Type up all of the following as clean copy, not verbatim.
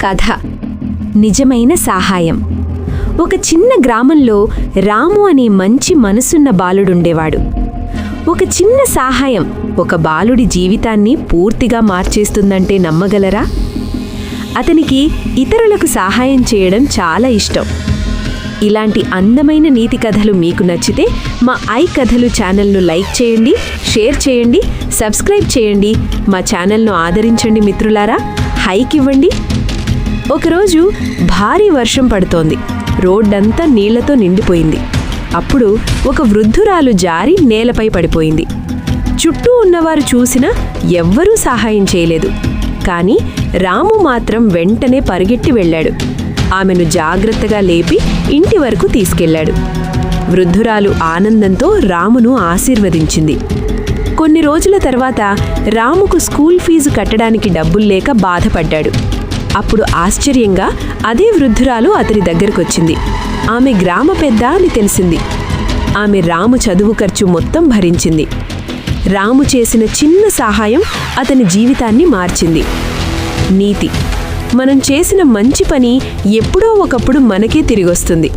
కథ నిజమైన సహాయం. ఒక చిన్న గ్రామంలో రాము అనే మంచి మనసున్న బాలుడుండేవాడు. ఒక చిన్న సహాయం ఒక బాలుడి జీవితాన్ని పూర్తిగా మార్చేస్తుందంటే నమ్మగలరా? అతనికి ఇతరులకు సహాయం చేయడం చాలా ఇష్టం. ఇలాంటి అందమైన నీతి కథలు మీకు నచ్చితే మా ఐ కథలు ఛానల్ను లైక్ చేయండి, షేర్ చేయండి, సబ్స్క్రైబ్ చేయండి. మా ఛానల్ను ఆదరించండి మిత్రులారా. హైక్ ఇవ్వండి. ఒకరోజు భారీ వర్షం పడుతోంది. రోడ్డంతా నీళ్లతో నిండిపోయింది. అప్పుడు ఒక వృద్ధురాలు జారి నేలపై పడిపోయింది. చుట్టూ ఉన్నవారు చూసినా ఎవ్వరూ సహాయం చేయలేదు. కానీ రాము మాత్రం వెంటనే పరిగెట్టి వెళ్ళాడు. ఆమెను జాగ్రత్తగా లేపి ఇంటి వరకు తీసుకెళ్లాడు. వృద్ధురాలు ఆనందంతో రామును ఆశీర్వదించింది. కొన్ని రోజుల తర్వాత రాముకు స్కూల్ ఫీజు కట్టడానికి డబ్బుల్లేక బాధపడ్డాడు. అప్పుడు ఆశ్చర్యంగా అదే వృద్ధురాలు అతని దగ్గరకొచ్చింది. ఆమె గ్రామ పెద్ద అని తెలిసింది. ఆమె రాము చదువు ఖర్చు మొత్తం భరించింది. రాము చేసిన చిన్న సహాయం అతని జీవితాన్ని మార్చింది. నీతి: మనం చేసిన మంచి పని ఎప్పుడో ఒకప్పుడు మనకే తిరిగొస్తుంది.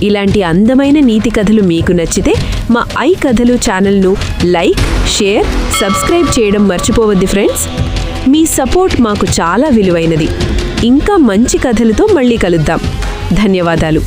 ఇలాంటి అందమైన నీతి కథలు మీకు నచ్చితే మా ఐ కథలు ఛానల్ను లైక్, షేర్, సబ్స్క్రైబ్ చేయడం మర్చిపోవద్దు ఫ్రెండ్స్. మీ సపోర్ట్ మాకు చాలా విలువైనది. ఇంకా మంచి కథలతో మళ్ళీ కలుద్దాం. ధన్యవాదాలు.